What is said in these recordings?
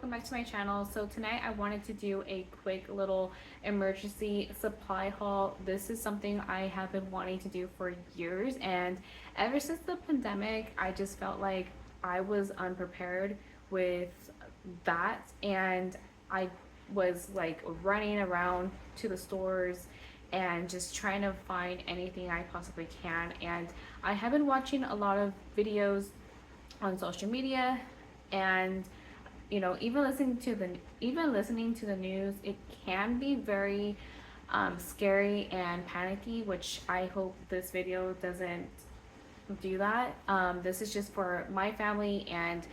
welcome back to my channel. So tonight I wanted to do a quick little emergency supply haul. This is something I have been wanting to do for years, and ever since the pandemic I just felt like I was unprepared with that, and I was like running around to the stores and just trying to find anything I possibly can. And I have been watching a lot of videos on social media, and even listening to the news, it can be very scary and panicky, which I hope this video doesn't do that. This is just for my family and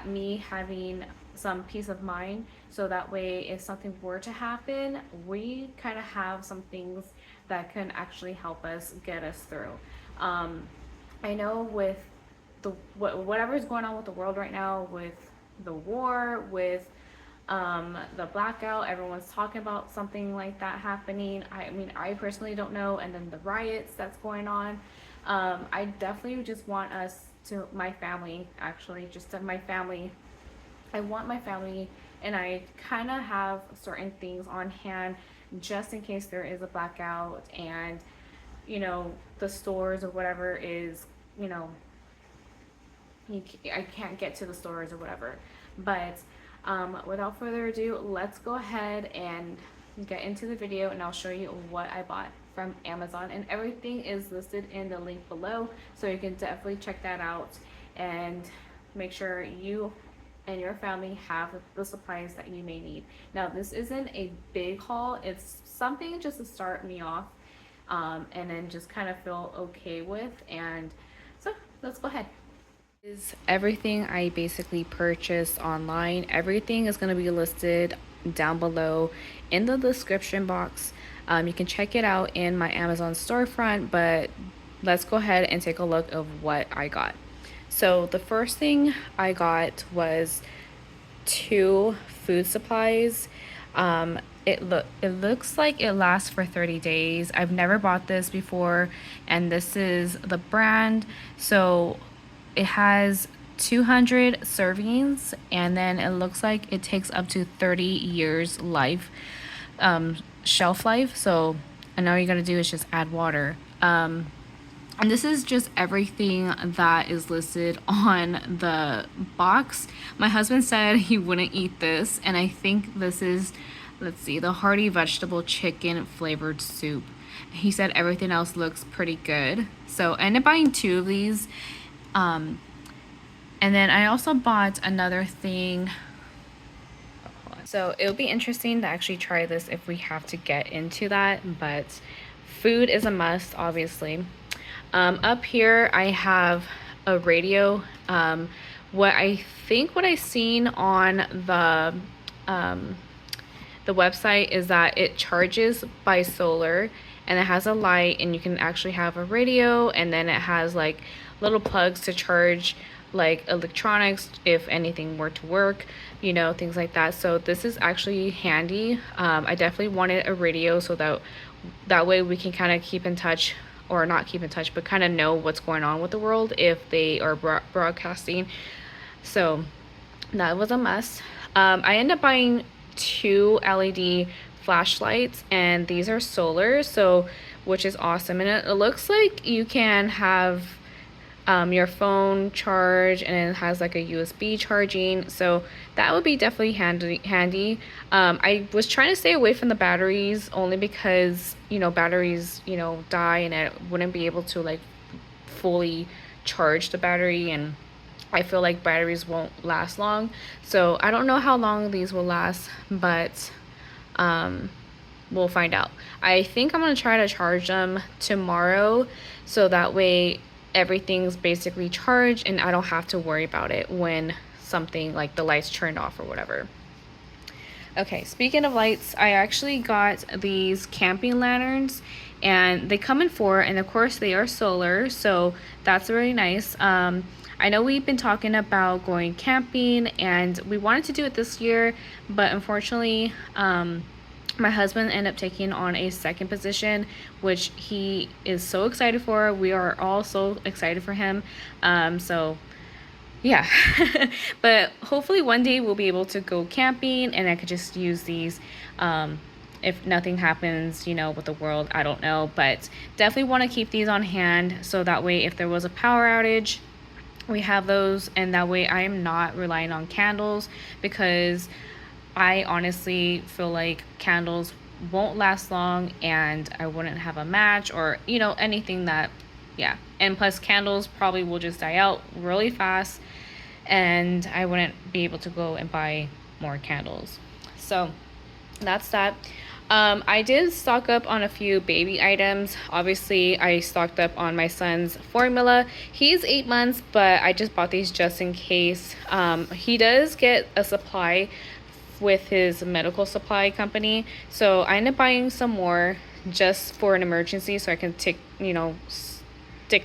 me having some peace of mind, so that way if something were to happen, we kind of have some things that can actually help us get us through. I know with whatever is going on with the world right now, with the war, with the blackout, everyone's talking about something like that happening. I mean, I personally don't know. And then the riots that's going on. I definitely just want us to, my family, actually, just to my family. I want my family, and I kind of have certain things on hand just in case there is a blackout, and the stores or whatever is, I can't get to the stores or whatever. But without further ado, let's go ahead and get into the video, and I'll show you what I bought from Amazon. And everything is listed in the link below, so you can definitely check that out and make sure you and your family have the supplies that you may need. Now, this isn't a big haul. It's something just to start me off, and then just kind of feel okay with. And so let's go ahead. Is everything I basically purchased online. Everything is going to be listed down below in the description box. You can check it out in my Amazon storefront, but let's go ahead and take a look of what I got. So the first thing I got was 2 food supplies. It looks like it lasts for 30 days. I've never bought this before, and this is the brand. So it has 200 servings, and then it looks like it takes up to 30 years shelf life. So, and all you gotta do is just add water. And this is just everything that is listed on the box. My husband said he wouldn't eat this, and I think this is, let's see, the hearty vegetable chicken flavored soup. He said everything else looks pretty good. So I ended up buying 2 of these. And then I also bought another thing. So it'll be interesting to actually try this if we have to get into that, but food is a must, obviously. Up here I have a radio. What I seen on the website is that it charges by solar, and it has a light, and you can actually have a radio, and then it has like little plugs to charge like electronics if anything were to work, things like that. So this is actually handy. I definitely wanted a radio so that way we can kind of keep in touch, or not keep in touch, but kind of know what's going on with the world if they are broadcasting. So that was a must. I ended up buying 2 LED flashlights, and these are solar, so which is awesome. And it looks like you can have your phone charge, and it has like a USB charging, so that would be definitely handy. I was trying to stay away from the batteries, only because batteries die, and it wouldn't be able to like fully charge the battery, and I feel like batteries won't last long. So I don't know how long these will last, but we'll find out. I think I'm gonna try to charge them tomorrow, so that way everything's basically charged and I don't have to worry about it when something like the lights turned off or whatever. Okay, speaking of lights, I actually got these camping lanterns, and they come in 4, and of course they are solar, so that's really nice. I know we've been talking about going camping, and we wanted to do it this year, but unfortunately my husband ended up taking on a second position, which he is so excited for. We are all so excited for him. So yeah. But hopefully one day we'll be able to go camping and I could just use these. If nothing happens, with the world, I don't know. But definitely want to keep these on hand so that way if there was a power outage, we have those, and that way I am not relying on candles, because I honestly feel like candles won't last long and I wouldn't have a match or anything that, yeah. And plus candles probably will just die out really fast and I wouldn't be able to go and buy more candles. So that's that. I did stock up on a few baby items. Obviously, I stocked up on my son's formula. He's 8 months, but I just bought these just in case. He does get a supply with his medical supply company, so I ended up buying some more just for an emergency, so I can stick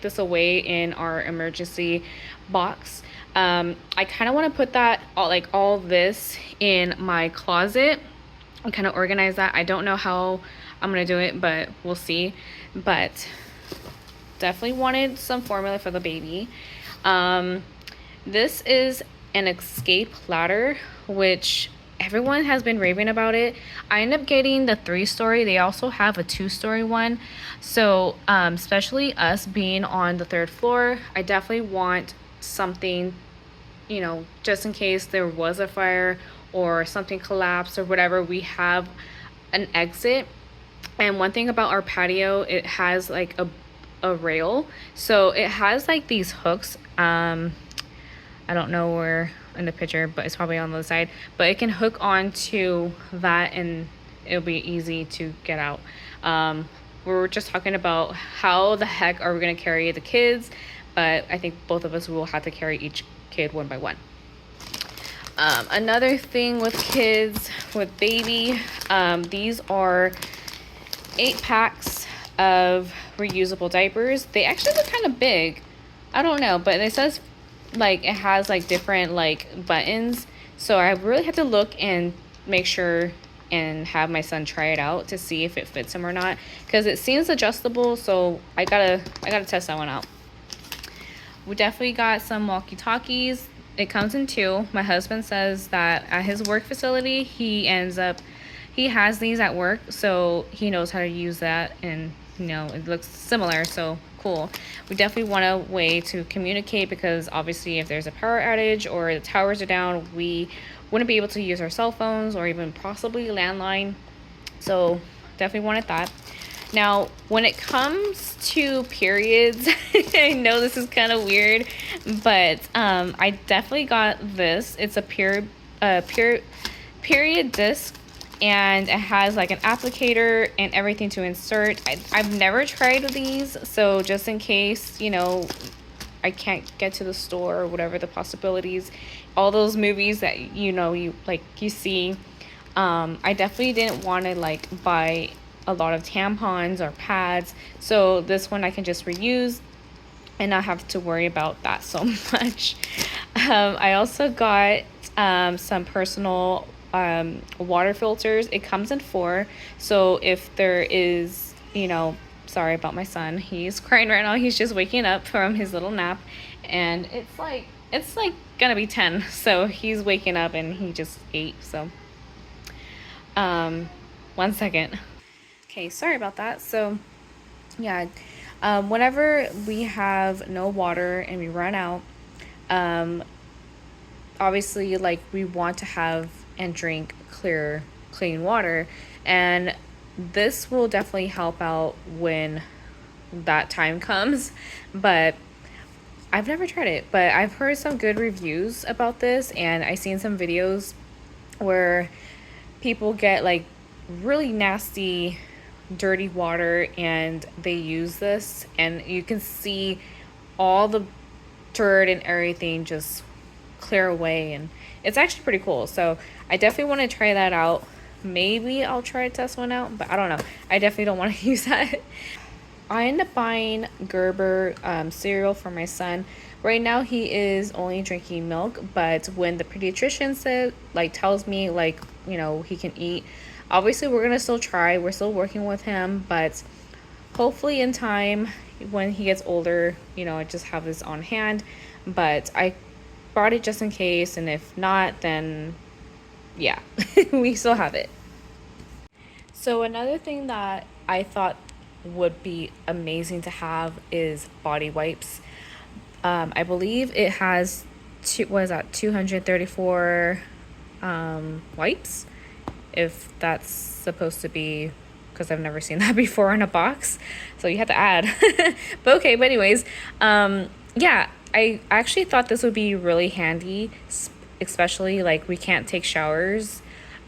this away in our emergency box. I kind of want to put that all this in my closet and kind of organize that. I don't know how I'm gonna do it, but we'll see. But definitely wanted some formula for the baby. This is an escape ladder, which everyone has been raving about it. I ended up getting the 3-story. They also have a 2-story one. So especially us being on the 3rd floor, I definitely want something, just in case there was a fire or something collapsed or whatever, we have an exit. And one thing about our patio, it has like a rail, so it has like these hooks. I don't know where in the picture, but it's probably on the side, but it can hook onto that and it'll be easy to get out. We were just talking about how the heck are we going to carry the kids, but I think both of us will have to carry each kid one by one. Another thing with kids, with baby, these are 8 packs of reusable diapers. They actually look kind of big. I don't know, but it says like it has like different like buttons. So I really had to look and make sure and have my son try it out to see if it fits him or not, because it seems adjustable. So I gotta test that one out. We definitely got some walkie-talkies. It comes in 2. My husband says that at his work facility, he has these at work, so he knows how to use that, and it looks similar, so cool. We definitely want a way to communicate, because obviously if there's a power outage or the towers are down, we wouldn't be able to use our cell phones or even possibly landline. So definitely wanted that. Now, when it comes to periods, I know this is kind of weird, but I definitely got this. It's a period disc, and it has like an applicator and everything to insert. I've never tried these, so just in case, I can't get to the store or whatever the possibilities, all those movies that you see, I definitely didn't want to like buy a lot of tampons or pads, so this one I can just reuse and not have to worry about that so much. I also got some personal water filters. It comes in 4, so if there is, sorry about my son, he's crying right now, he's just waking up from his little nap, and it's like gonna be 10, so he's waking up and he just ate. So 1 second. Okay, sorry about that. So yeah, whenever we have no water and we run out, obviously like we want to have and drink clean water, and this will definitely help out when that time comes. But I've never tried it, but I've heard some good reviews about this, and I've seen some videos where people get like really nasty dirty water and they use this, and you can see all the dirt and everything just clear away, and it's actually pretty cool. So I definitely want to try that out. Maybe I'll try to test one out, but I don't know. I definitely don't want to use that. I end up buying Gerber cereal for my son. Right now he is only drinking milk, but when the pediatrician tells me he can eat, obviously we're gonna still try. We're still working with him, but hopefully in time when he gets older, I just have this on hand. But I brought it just in case, and if not, then yeah, we still have it. So another thing that I thought would be amazing to have is body wipes. I believe it has what is that, 234 wipes, if that's supposed to be, because I've never seen that before in a box, so you have to add. But okay, but anyways, yeah, I actually thought this would be really handy, especially like we can't take showers,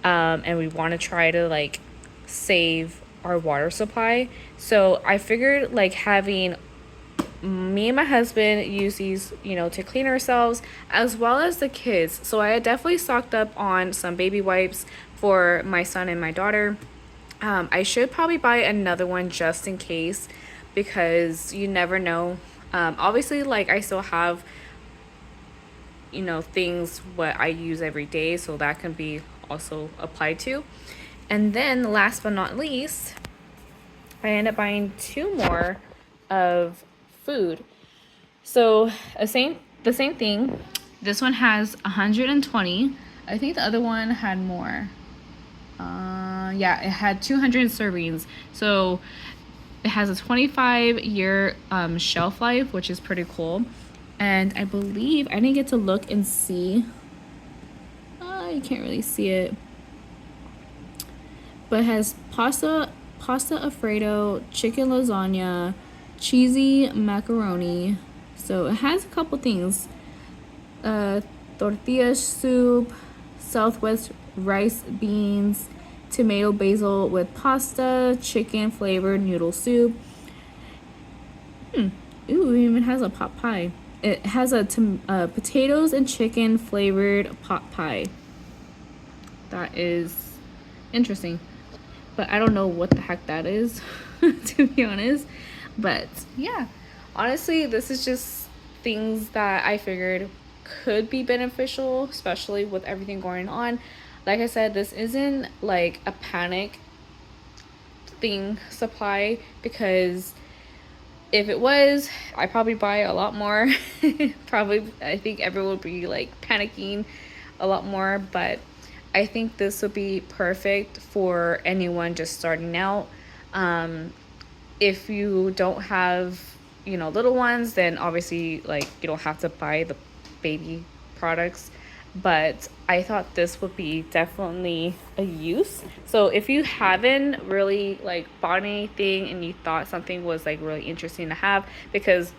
and we want to try to like save our water supply. So I figured like having me and my husband use these, you know, to clean ourselves as well as the kids. So I definitely stocked up on some baby wipes for my son and my daughter. I should probably buy another one just in case, because you never know. Obviously, like I still have, you know, things what I use every day, so that can be also applied to. And then last but not least, I end up buying two more of food. So the same thing. This one has 120. I think the other one had more. Yeah, it had 200 servings. So it has a 25-year shelf life, which is pretty cool. And I believe I didn't get to look and see. You can't really see it, but it has pasta alfredo, chicken lasagna, cheesy macaroni. So it has a couple things. Tortilla soup, Southwest rice beans, tomato basil with pasta, chicken flavored noodle soup. Ooh, it even has a pot pie. It has a potatoes and chicken flavored pot pie. That is interesting, but I don't know what the heck that is, to be honest. But yeah, honestly, this is just things that I figured could be beneficial, especially with everything going on. Like I said, this isn't like a panic thing supply, because if it was, I probably buy a lot more. Probably, I think everyone would be like panicking a lot more, but I think this would be perfect for anyone just starting out. If you don't have, you know, little ones, then obviously like you don't have to buy the baby products, but I thought this would be definitely a use. So if you haven't really like bought anything and you thought something was like really interesting to have, because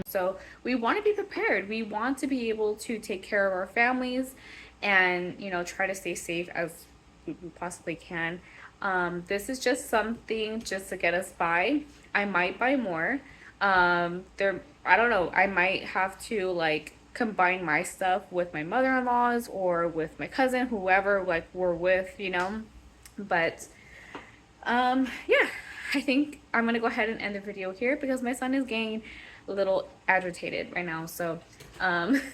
so we want to be prepared. We want to be able to take care of our families and, you know, try to stay safe as we possibly can. This is just something just to get us by. I might buy more. I don't know. I might have to like combine my stuff with my mother-in-law's or with my cousin, whoever like we're with, you know. But yeah, I think I'm gonna go ahead and end the video here because my son is getting a little agitated right now. So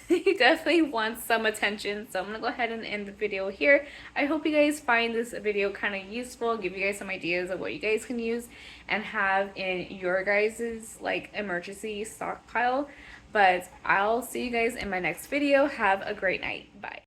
he definitely wants some attention. So I'm gonna go ahead and end the video here. I hope you guys find this video kind of useful, give you guys some ideas of what you guys can use and have in your guys's like emergency stockpile. But I'll see you guys in my next video. Have a great night. Bye.